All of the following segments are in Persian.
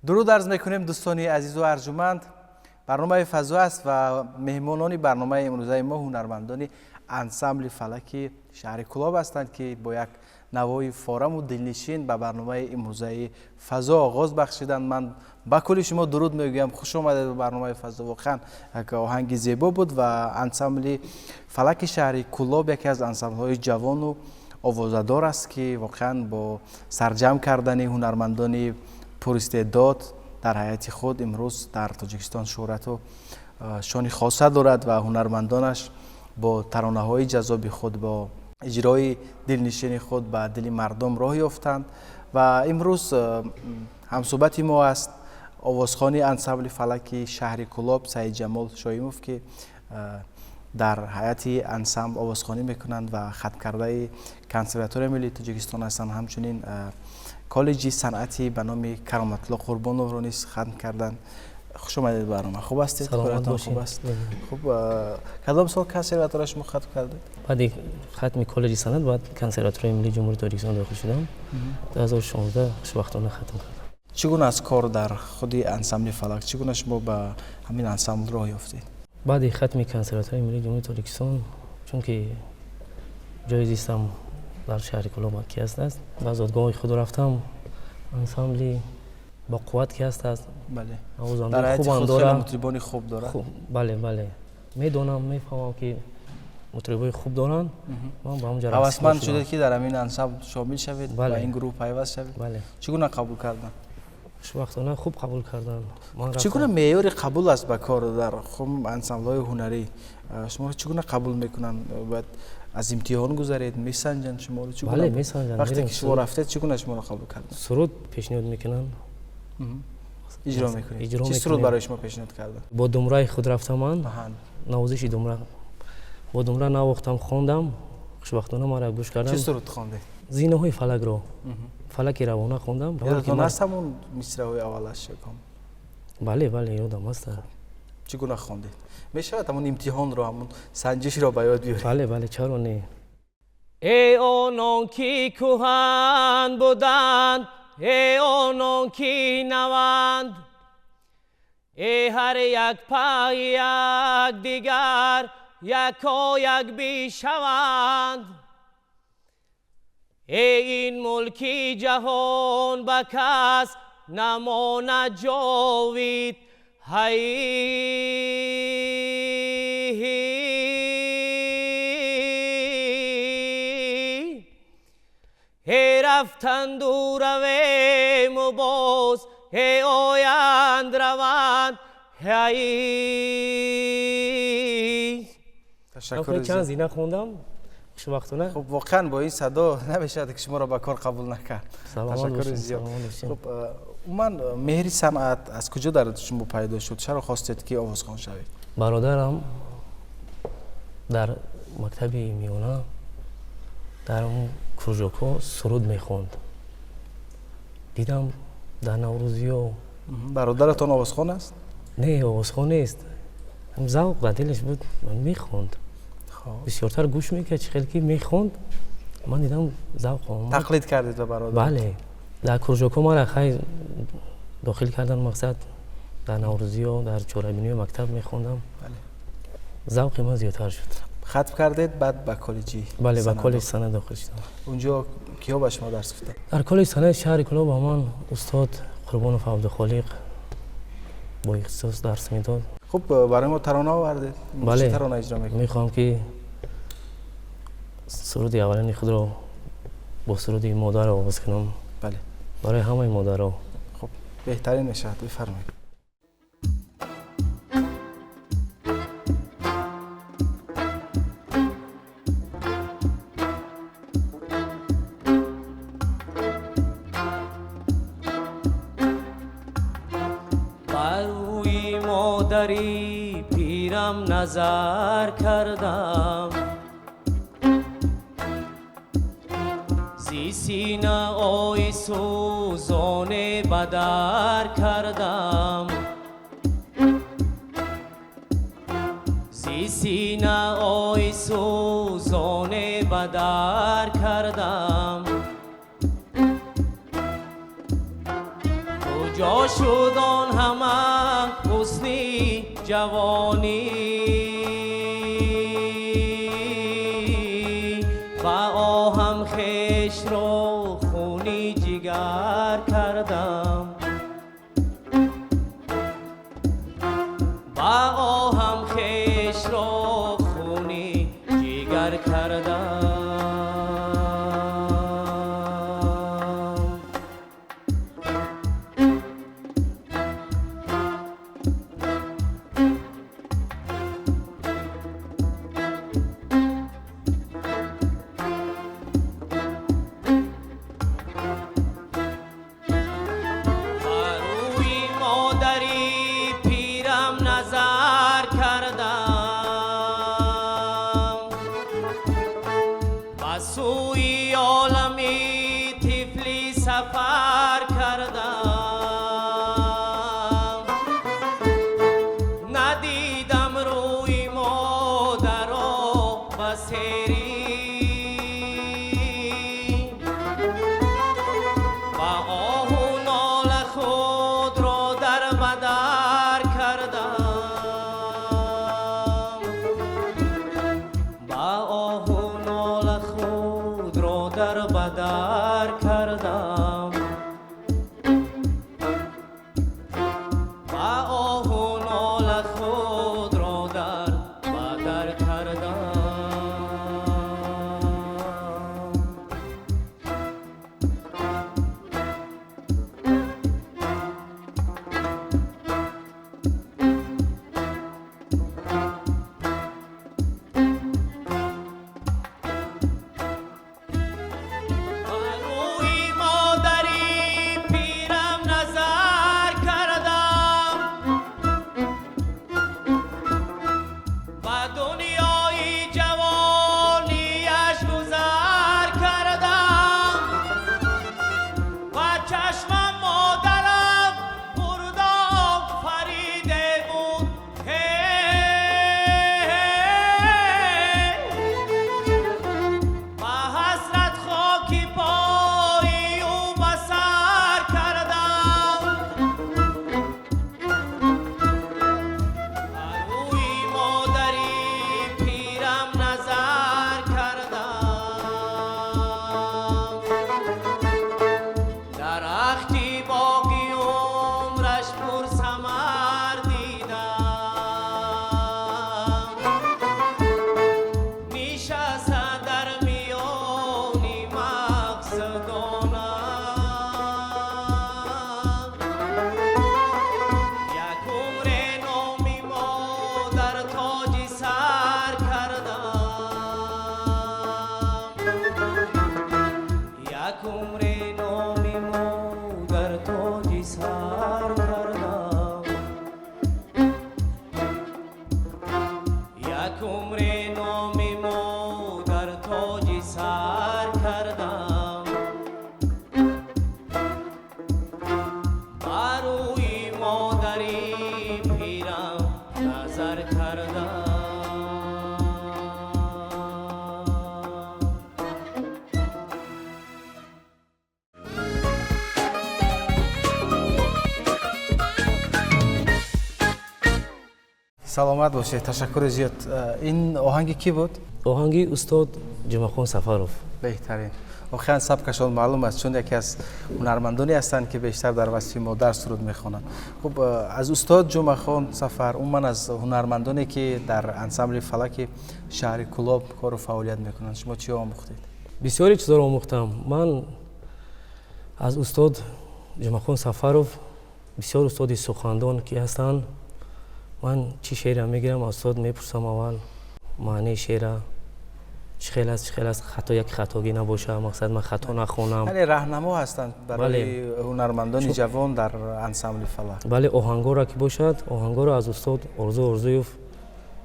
درود عرض میکنیم دوستان عزیز و ارجمند. برنامه فضا است و مهمانان برنامه امروزه ما هنرمندان انسامبل فلک شهر کلاب هستند که با یک نوای فارم و دلنشین به برنامه امروزه فضا آغاز بخشیدند. من با کل شما درود میگویم، خوش آمدید به برنامه فضا. واقعا یک آهنگ زیبا بود و انسامبل فلک شهر کلاب یکی از انسامبل های جوان و آوازه‌دار است که واقعا با سرجم کردن هنرمندان پراستعداد در حیات خود امروز در تاجیکستان شهرت و شان خاصه دارد و هنرمندانش با ترانه‌های جذاب خود با اجرای دلنشین خود به دل مردم راه یافتند و امروز همصحبت ما است آوازخوان انسامبل فلک شهر کلاب سعید جمال شایموف که در حیات انسامبل آوازخوانی میکنند و ختم کرده کنسرواتوار ملی تاجیکستان هستند. همچنین کالج صنعتی به نام کرامت الله قربانوف را نیز ختم کردند. خوش آمدید برنامه. خوب هستید؟ سلامت باشید. خوب است. خب کدام سال کنسرواتوار شما ختم کردید؟ بعد ختم کالج صنعت بعد کنسرواتوار ملی جمهوری تاجیکستان داخل شدم. 2016 خوشبختانه ختم کردم. چگونه از کار در خود انسامبل فلک چگونه شما به همین انسامبل راه یافتید؟ بعد ختم کنسرواتوار ملی جمهوری تاجیکستان چون که جای زیستم در شهر کلاب کی است و زادگاه خود رفتم انسامبلی با قوت کی است. بله. در حیات خود خیلی مطربان خوب داره. بله میدونم میفهمم که مطربای خوب دارن. من با همونجا هوسمند شدید که در همین انسامبل شامل شوید و این گروه پیوست شوید. بله. چگونه قبول کردن؟ خوشبختانه خوب قبول کردن. چگونه معیار قبول است به کار در خم انسامبل‌های هنری؟ شما چگونه قبول میکنن؟ بعد از امتحان گذارید میسنجن شما رو؟ بله میسنجن. وقتی که شما رفتید چگونه شما رو قبول کردن؟ سرود پیشنهاد میکنن. اجرا میکنید. چه سرود برای شما پیشنهاد کردن؟ با دمرای خود رفتم من. نوازش دمرا با دمرا نواختم خواندم. خوشبختانه ما را گوش کردن. چه سرود خواندید؟ زینه های فلک رو. فلک روانه خواندم. یادتون هست همون مصرع های اولش کام؟ بله یادم هست. چگونه خواندید؟ میشود همون امتحان رو همون سنجش رو به یاد بیارید؟ بله چرا نه. ای آنان که کهن بودند، ای آنان که نوند، ای هر یک پای یک دیگر یکا یک بیشوند، ای این ملکی جهان به کس نماند جاوید. هی رفتند و رویم و باز هی آیند روند، هی تشکر چند زینه خوندم خوشبختانه. خب واقعا با این صدا نمیشه که شما را به کار قبول نکرد. تشکر زیاد. خب من مهر صنعت از کجا در شما پیدا شد؟ چرا خواستید که آوازخوان شوید؟ برادرم در مکتب میانه در اون کروژوکو سرود میخوند. دیدم در نوروزی و برادرتان آوازخوان است؟ نه آوازخوان نیست، هم ذوق در دلش بود میخوند. بسیارتر گوش میکرد چه خیلی که میخوند، من دیدم ذوق آمد. تقلید کردید به برادر؟ بله، در کروژوکو ما را خیلی داخل کردن مقصد در نوروزی و در چهاربینی مکتب میخوندم. بله. ذوق من زیادتر شد. ختم کردید بعد به کالجی؟ بله به کالج سند داخل شدم. اونجا کیا به شما درس گفتن؟ در کالج سند شهر کلاب با من استاد قربانوف عبدالخالق با اختصاص درس میداد. خب برای ما ترانه آوردید؟ بله. چه ترانه اجرا میکنید؟ میخوام که سرود اولین خود را با سرود مادر آواز کنم. بله. برای همه مادرها. خب بهترین میشه، بفرمایید. بروی مادری پیرم نظر کردم، زی سینه آی سوزانه بدر کردم، زی سینه آی سوزانه بدر کردم. کجا شد آن همه حسنی جوانی و آهم خیش را خونی جگر کردم، و آهم خیش را خونی جگر کردم. саломат бошед. Ташаккури зиёд. Ин оҳанги кӣ буд? оҳанги устод ҷумахон Сафаров. беҳтарин. واقعا سبکشان معلوم است چون یکی از هنرمندانی هستند که بیشتر در وصف مادر سرود میخوانند. خب از استاد جمعه خان سفر من از هنرمندانی که در انسامبل فلک شهر کلاب کار و فعالیت میکنند شما چی آموختید؟ بسیاری چیزا آموختم. من از استاد جمعه خان سفرов بسیار استادی سخندان که هستند. من چی شعر میگیرم استاد میپرسم اول معنی شعر چه خیلی است خطا یک خطاگی نباشه مقصد من خطا نخونم. یعنی راهنما هستند برای هنرمندان جوان در انسامبل فلک. بله آهنگا را که باشد آهنگا را از استاد ارزوی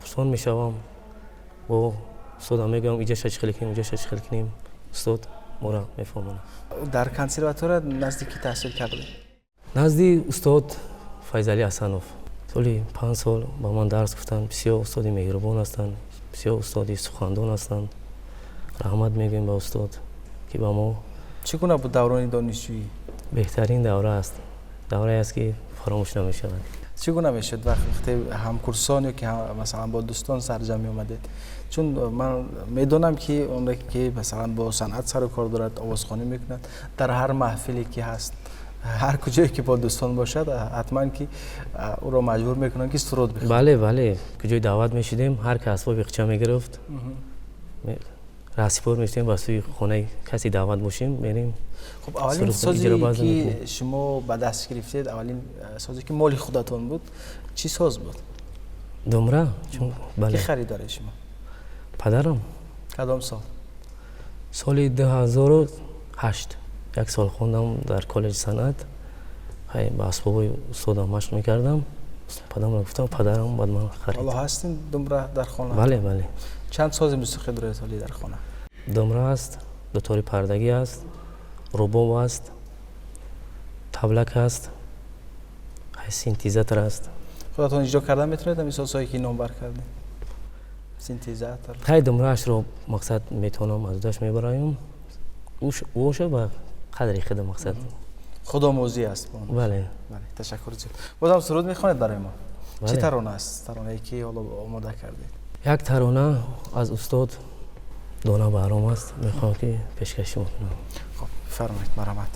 پرسان میشوم با استاد میگم اینجا چه خیلی کنیم اونجا چه خیلی کنیم استاد ما را میفهمونه. در کنسرواتوار نزدیکی تحصیل کردید؟ نزدی استاد فیضعلی حسنوف سالی 5 سال با من درس گفتن. بسیار استادی مهربان هستند، بسیار استادی سخندان هستند. رحمت میگیم به استاد که با ما. چگونه بود دوران دانشجویی؟ بهترین دوره است. دوره است که فراموش نمیشود. چگونه میشد وقتی همکورسانی که مثلا با دوستان سرجمی اومدید؟ چون من میدونم که اون که مثلا با صنعت سر و کار دارد آوازخوانی میکند در هر محفلی که هست هر کجایی که با دوستان باشد حتما که او را مجبور میکنن که سرود بخونه. بله کجای دعوت میشدیم هر کس با بخچه میگرفت راسپور میشدیم با سوی خونه کسی دعوت باشیم میریم. خب اولین سازی که شما به دست گرفتید اولین سازی که مال خودتون بود چی ساز بود؟ دمره. چون بله کی خریدار شما؟ پدرم. کدام سال؟ سال 2008 یک سال خوندم در کالج صنعت. با اسباب استادم مشق میکردم. پدرم گفتم پدرم بعد من خرید. حالا هستین دمره در خانه؟ بله. چند ساز موسیقی دارید حالی در خانه؟ دمره است، دوتاری پردگی است، رباب است، تبلک است، سینتیزاتور است. خودتون اجرا کردن میتونید همین سازهایی که نام بر کردین؟ سینتیزاتور. های دمرهش رو مقصد میتونم از داشت میبرایم. اوش با قدری خود مقصد. خودآموزی است. بله. تشکر زیاد. بازم سرود میخوانید برای ما؟ بله. چه ترانه است؟ ترانه‌ای که حالا آماده کردید؟ یک ترانه از استاد دانا بهرام است میخوام که پیشکش میکنم. خب بفرمایید. مرحمت.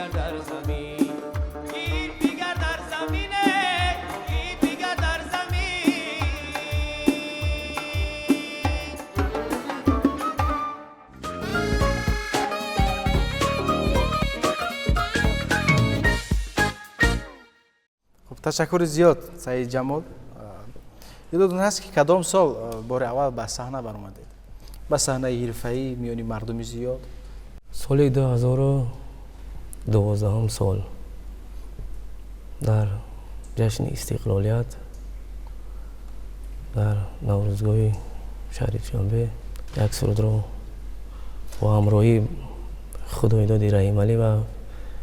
دیگر در زمین، این دیگر در زمینه، این دیگر در زمین. خب تشکر زیاد سعید جمال. یادتون هست که کدام سال بار اول به صحنه برآمدید؟ به صحنه حرفه‌ای میانی مردمی زیاد؟ سال 2012 سال در جشن استقلالیت در نوروزگاه شریف جنبه یک سرود رو با همراهی خدایداد رحیم علی و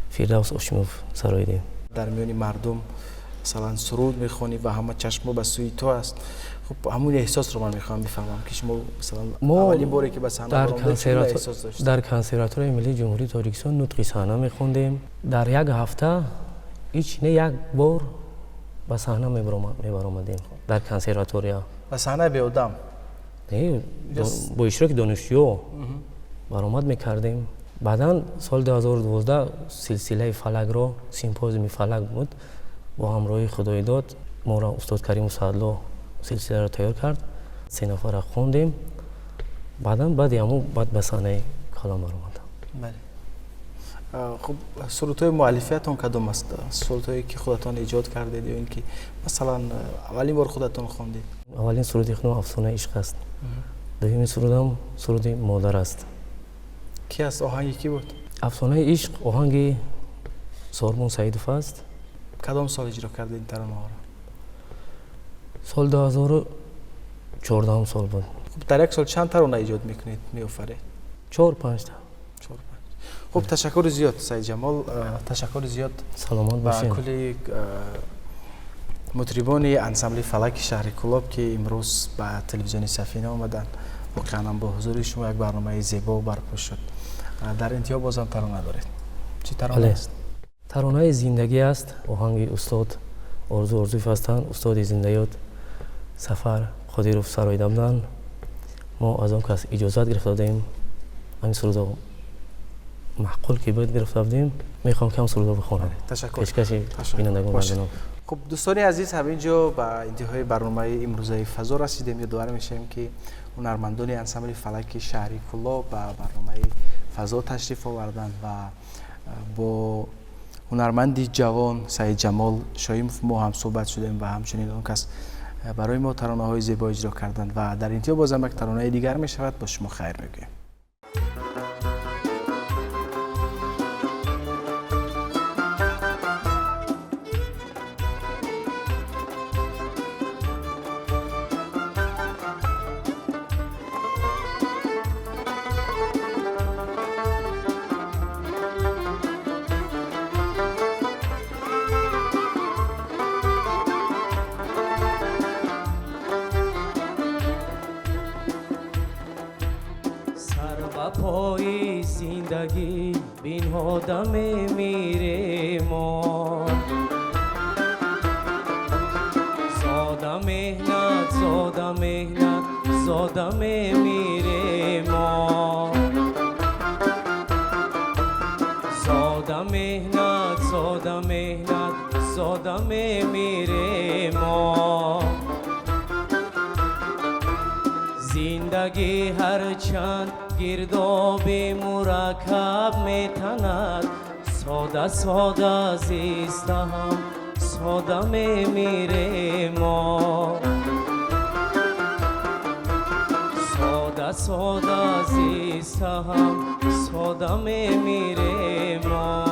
فردوس هاشموف سراییدیم. در میانی مردم مثلا سرود میخونی و همه چشم به سوی تو است. خب همون احساس رو من میخوام بفهمم که شما مثلا اولین باری که به صحنه برآمدید چه احساس داشتید؟ در کنسرواتوار ملی جمهوری تاجیکستان نطق صحنه میخوندیم. در یک هفته هیچ نه یک بار به صحنه میبرآمدیم در کنسرواتوار. به صحنه بیادم با اشتراک دانشجو برآمد میکردیم. بعدا سال 2012 سلسله فلک رو سیمپوزیوم فلک بود، با همراهی خدایداد ما را استاد کریم سعدلو سلسله را تیار کرد، 3 نفر خوندیم. بعد به صحنه کلام برآمد. بله. خب سرودهای مؤلفیتون کدام است؟ سرودهایی که خودتان ایجاد کردید یا اینکه مثلا اولین بار خودتان خواندید؟ اولین سرودی خواندم افسانه عشق است. دومین سرودم سرود مادر است. کی است؟ آهنگی کی بود؟ افسانه عشق آهنگ سارمون سعیدوف است. کدام سال اجرا کردید این ترانه ها را؟ سال 2014 سال بود. خب در یک سال چند ترانه ایجاد میکنید، میآفرید؟ 4-5 تا. 4-5. خب تشکر زیاد سعید جمال. تشکر زیاد سلامت باشین. با کلی مطربان انسامبل فلک شهر کلاب که امروز به تلویزیون سفینه آمدن. واقعا با حضور شما یک برنامه زیبا برپا شد. در انتها بازم ترانه دارید. چی ترانه است؟ ترانه زندگی است. آهنگ استاد آرزویف هستند. استاد زندگیات سفر قدیروف سراییده بودند. ما از آن کس اجازت گرفته بودیم این سرود معقول که باید گرفته بودیم. میخوام که هم سرود رو بخونم. تشکر. پیشکش بینندگان جناب. خب دوستان عزیز، همینجا به انتهای برنامه امروزه فضا رسیدیم. یادآور میشیم که هنرمندان انسامبل فلک شهری کلاب به برنامه فضا تشریف آوردند و با هنرمندی جوان سعید جمال شایموف ما هم صحبت شدیم و همچنین اون کس برای ما ترانه های زیبا اجرا کردند و در انتها بازم یک ترانه دیگر می شود. با شما خیر میگویم. پای زندگی بین آدم میره ما، زاده مهنت زاده میره ما، زاده مهنت زاده میره ما. زندگی هرچند گرداب مرکب میتند، ساده ساده زیسته هم ساده میمیره ما، ساده ساده زیسته هم ساده میمیره ما.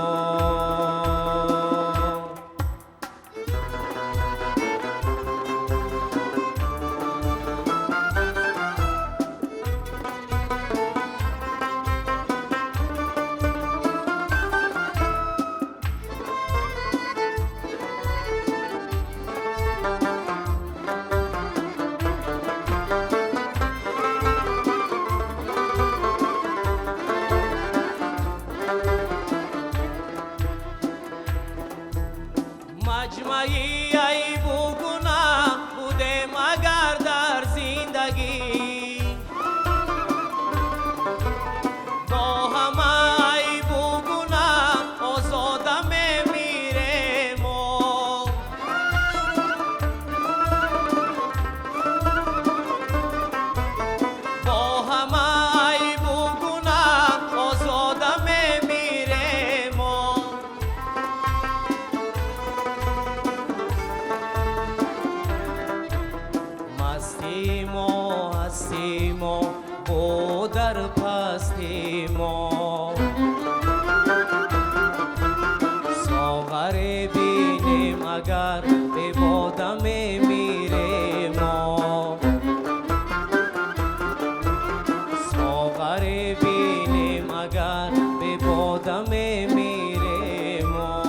مجمعی ای بگونه بوده مگر در زندگی، با همه ای بگونه آزاد دم میره ما.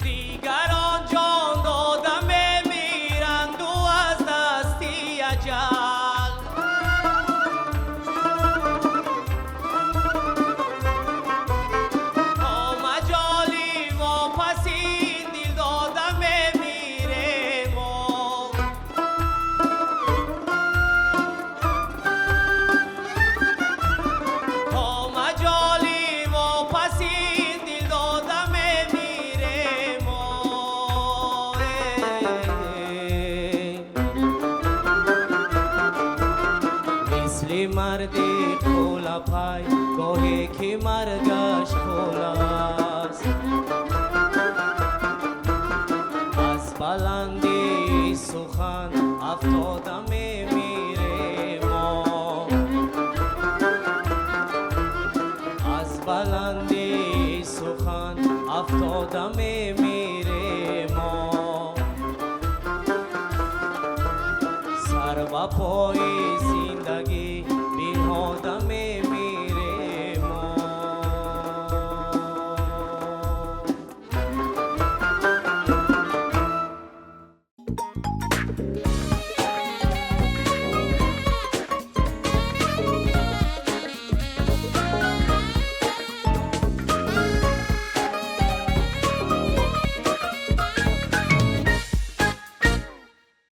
دیگران جان دادم میمیرند و از دستی اجل، تا مجالی واپس این دل دادم میمیره ما. تا مجالی واپس این دل دادم میمیره ما. مثل مردی کولا پای گاهی که مرگش خلاص، از بلندی سخن افتادم میمیره ما. از بلندی سخن افتادم میمیره ما. سر و پای زندگی